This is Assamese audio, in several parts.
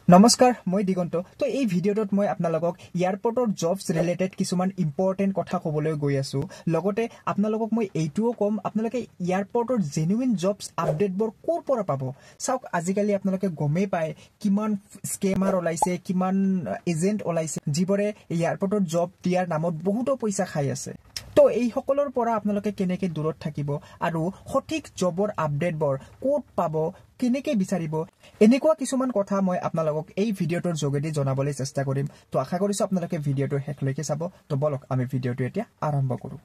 নমস্কাৰ মই দিগন্ত তো এই ভিডিঅ'টোত মই আপোনালোকক এয়াৰপৰ্টৰ জবছ ৰিলেটেড কিছুমান ইম্পৰ্টেণ্ট কথা ক'বলৈ গৈ আছো লগতে আপোনালোকক মই এইটোও কম আপোনালোকে এয়াৰপৰ্টৰ জেনুইন জবছ আপডেটবোৰ ক'ৰ পৰা পাব চাওক আজিকালি আপোনালোকে গমেই পায় কিমান স্কেমাৰ ওলাইছে কিমান এজেন্ট ওলাইছে যিবোৰে এয়াৰপৰ্টৰ জব দিয়াৰ নামত বহুতো পইচা খাই আছে তো এই সকলৰ পৰা আপোনালোকে কেনেকৈ দূৰত থাকিব আৰু সঠিক জবৰ আপডেটবোৰ ক'ত পাব কেনেকৈ বিচাৰিব এনেকুৱা কিছুমান কথা মই আপোনালোকক এই ভিডিঅ'টোৰ যোগেদি জনাবলৈ চেষ্টা কৰিম তো আশা কৰিছো আপোনালোকে ভিডিঅ'টো শেষলৈকে চাব তো বলক আমি ভিডিঅ'টো এতিয়া আৰম্ভ কৰো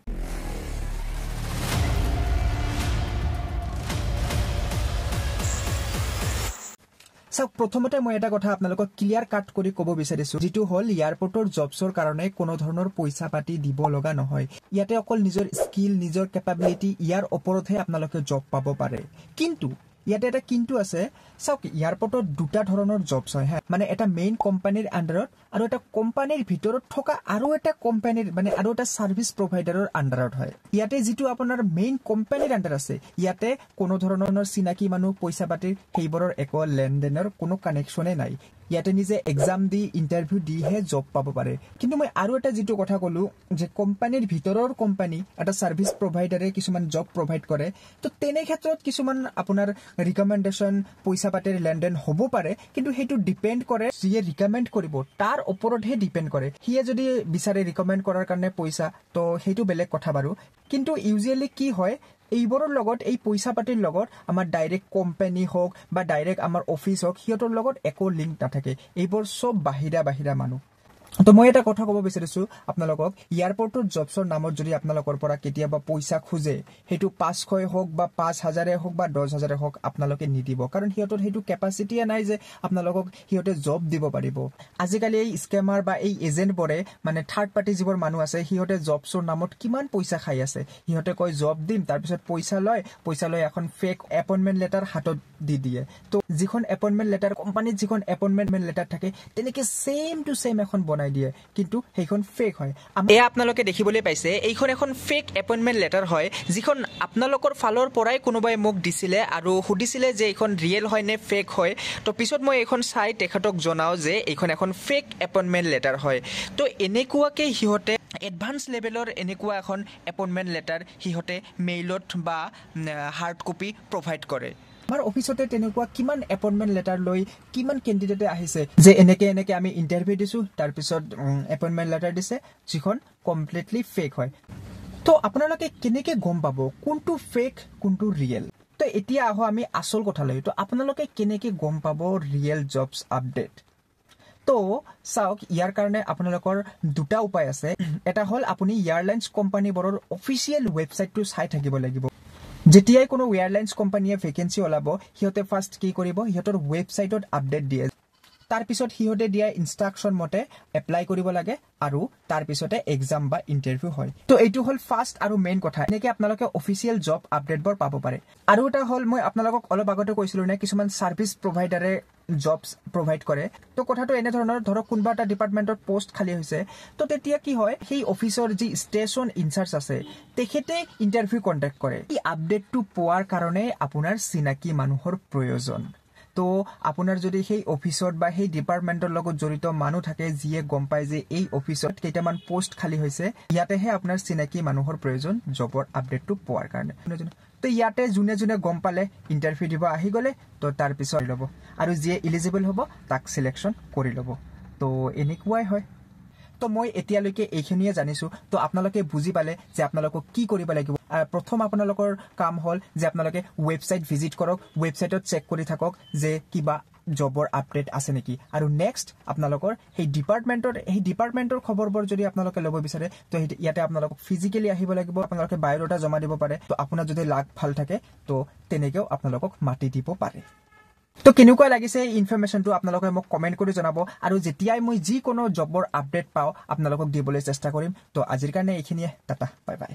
সব প্ৰথমতে মই এটা কথা আপোনালোকক ক্লিয়াৰ কাট কৰি ক'ব বিচাৰিছো যেটো হল এয়াৰপৰ্টৰ জবছৰ কাৰণে কোনো ধৰণৰ পইচা পাতি দিব লগা নহয় ইয়াতে অকল নিজৰ স্কিল নিজৰ কেপাবিলিটি ইয়াৰ ওপৰতহে আপোনালোকে জব পাব পাৰে কিন্তু ইয়াতে এটা কিন্তু আছে চাওক এয়াৰপৰ্টৰ দুটা ধৰণৰ জবছ হয় মানে এটা মেইন কোম্পানীৰ আন্ডাৰত আৰু এটা কোম্পানীৰ ভিতৰত থকা আৰু এটা কোম্পানীৰ মানে আৰু এটা সাৰ্ভিস প্ৰভাইডাৰৰ আন্ডাৰত হয় ইয়াতে যেটো আপোনাৰ মেইন কোম্পানীৰ আন্ডাৰ আছে ইয়াতে কোনো ধৰণৰ চিনাকি মানুহ পইচা পাতিৰ সেইবোৰৰ একো লেনদেনৰ কোনো কানেকচনে নাই ইয়াতে নিজে এক্সাম দি ইন্টাৰভিউ দিহে জব পাব পাৰে কিন্তু মই আৰু এটা যেটো কথা কলো যে কোম্পানীৰ ভিতৰৰ কোম্পানী এটা সাৰ্ভিস প্ৰভাইডাৰে কিছুমান জব প্ৰভাইড কৰে তো তেনে ক্ষেত্ৰত কিছুমান আপোনাৰ ৰিকমেন্ডেশন পইচা পাতিৰ লেনদেন হ'ব পাৰে কিন্তু হেতু ডিপেন্ড কৰে যিয়ে ৰিকমেন্ড কৰিব তাৰ ওপৰতহে ডিপেন্ড কৰে হিয়ে যদি বিচাৰে ৰিকমেন্ড কৰাৰ কাৰণে পইচা তো হেতু বেলেগ কথা বাৰু কিন্তু ইউজুৱেলি কি হয় এইবোৰৰ লগত এই পইচা পাতিৰ লগত আমাৰ ডাইৰেক্ট কোম্পানী হোক বা ডাইৰেক্ট আমাৰ অফিস হোক হিয়তৰ লগত একো লিংক নাথাকে এইবোৰ সব বাহিৰা মানুহ তো মই এটা কথা ক'ব বিচাৰিছো আপোনালোকক এয়াৰপৰ্টৰ জবছৰ নামত যদি আপোনালোকৰ পৰা কেতিয়াবা পইচা খুজে হেতু 500 হোক বা 5000 হোক বা 10000 হোক আপোনালোকে নিদিব কাৰণ হিয়তৰ হেতু কেপাসিটি নাই যে আপোনালোকক হিয়তে জব দিব পাৰিব আজিকালি এই স্কেমাৰ বা এই এজেন্ট বৰে মানে থাৰ্ড পাৰ্টি যিবোৰ মানুহ আছে হিয়তে জবছৰ নামত কিমান পইচা খাই আছে হিয়তে কয় জব দিম তাৰ পিছত পইচা লয় এখন ফেক এপইন্টমেন্ট লেটাৰ হাতত দি দিয়ে তো যিখন এপইন্টমেন্ট লেটাৰ কোম্পানীত যিখন এপইন্টমেন্ট লেটাৰ থাকে তেনেকে সেম টু সেম এখন দিয়ে কিন্তু সেইখন ফেক হয় এয়া আপোনালোকে দেখিবলৈ পাইছে এইখন এখন ফেক এপইন্টমেন্ট লেটাৰ হয় যিখন আপোনালোকৰ ফালৰ পৰাই কোনোবাই মোক দিছিলে আৰু হুদিছিলে যে এইখন ৰিয়েল হয় নে ফেক হয় তো পিছত মই এইখন চাই তেখেতক জনাও যে এইখন এখন ফেক এপইন্টমেন্ট লেটাৰ হয় তো এনেকুৱাকে হিহতে এডভান্স লেভেলৰ এনেকুৱা এখন এপইন্টমেন্ট লেটাৰ হিহতে মেইলত বা হাৰ্ড কপি প্ৰভাইড কৰে আমাৰ অফিসতে তেনেকুৱা কিমান এপইন্টমেন্ট লেটাৰ লৈ কিমান ক্যান্ডিডেটে আহিছে যে এনেকে আমি ইন্টাৰভিউ দিছো তাৰ পিছত এপইন্টমেন্ট লেটাৰ দিছে যিখন কমপ্লিটলি ফেক হয় তো আপোনালোকে কেনেকৈ গম পাব কোনটো ফেক কোনটো ৰিয়েল তো এতিয়া আহো আমি আসল কথা লৈ তো আপোনালোকে কেনেকৈ গম পাব ৰিয়েল জবছ আপডেট তো চাওক ইয়াৰ কাৰণে আপোনালোকৰ দুটা উপায় আছে এটা হল আপুনি এয়াৰলাইন্স কোম্পানীবোৰৰ অফিচিয়েল ৱেবছাইটটো চাই থাকিব লাগিব যেতিয়াই কোনো এয়াৰলাইন্স কোম্পানীয়ে ভেকেন্সি ওলাব হিয়তে ফাৰ্স্ট কি কৰিব হিয়তৰ ৱেবছাইটত আপডেট দিয়ে তাৰ পিছত হিয়তে দিয়া ইনস্ট্ৰাকচন মতে এপ্লাই কৰিব লাগে আৰু তাৰ পিছতে এক্সাম বা ইন্টাৰভিউ হয় তো এইটো হল ফাৰ্স্ট আৰু মেইন কথা এনেকৈ আপোনালোকে অফিচিয়েল জব আপডেটবোৰ পাব পাৰে আৰু এটা হল মই আপোনালোকক অলপ আগতে কৈছিলো নে কিছুমান সাৰ্ভিস প্ৰভাইডাৰে জবছ প্ৰভাইড কৰে তো কথাটো এনে ধৰণৰ ধৰক কোনবা এটা ডিপাৰ্টমেন্টৰ পোষ্ট খালি হৈছে তো তেতিয়া কি হয় সেই অফিসৰ যি ষ্টেচন ইনচাৰ্জ আছে তেখেতে ইন্টাৰভিউ কন্টাক্ট কৰে এই আপডেটটো পোৱাৰ কাৰণে আপোনাৰ চিনাকি মানুহৰ প্ৰয়োজন তো আপোনাৰ যদি সেই অফিসত বা সেই ডিপাৰ্টমেন্টৰ লগত জড়িত মানুহ থাকে যিয়ে গম পায় যে এই অফিসত কেইটামান পোষ্ট খালি হৈছে ইয়াতেহে আপোনাৰ চিনাকি মানুহৰ প্ৰয়োজন জবৰ আপডেটটো পোৱাৰ কাৰণে তো ইয়াতে জুনে গম পালে ইন্টাৰভিউ দিব আহি গলে তো তাৰ পিছত লব আৰু যিয়ে এলিজিবল হ'ব তাক সিলেকশন কৰি লব তো এনেকুৱাই হয় তো মই এতিয়ালৈকে এইখিনিয়ে জানিছো তো আপোনালোকে বুজি পালে যে আপোনালোকক কি কৰিব লাগিব প্ৰথম আপোনালোকৰ কাম হল যে আপোনালোকে ৱেবছাইট ভিজিট কৰক ৱেবছাইটত চেক কৰি থাকক যে কিবা জবৰ আপডেট আছে নেকি আৰু নেক্সট আপোনালোকৰ সেই ডিপাৰ্টমেন্টৰ খবৰবোৰ যদি আপোনালোকে ল'ব বিচাৰে তো ইয়াতে আপোনালোক ফিজিক্যালি আহিব লাগিব আপোনালোকে বায়োডাটা জমা দিব পাৰে তো আপোনাৰ যদি লাক ভাল থাকে তো তেনেকেও আপোনালোকক মাতি দিব পাৰে তো কেনেকুৱা লাগিছে এই ইনফৰমেশনটো আপোনালোকে মোক কমেন্ট কৰি জনাব আৰু যেতিয়াই মই যি কোনো জবৰ আপডেট পাও আপোনালোকক দিবলৈ চেষ্টা কৰিম তো আজিৰ কাৰণে এইখিনিয়ে টাটা বাই বাই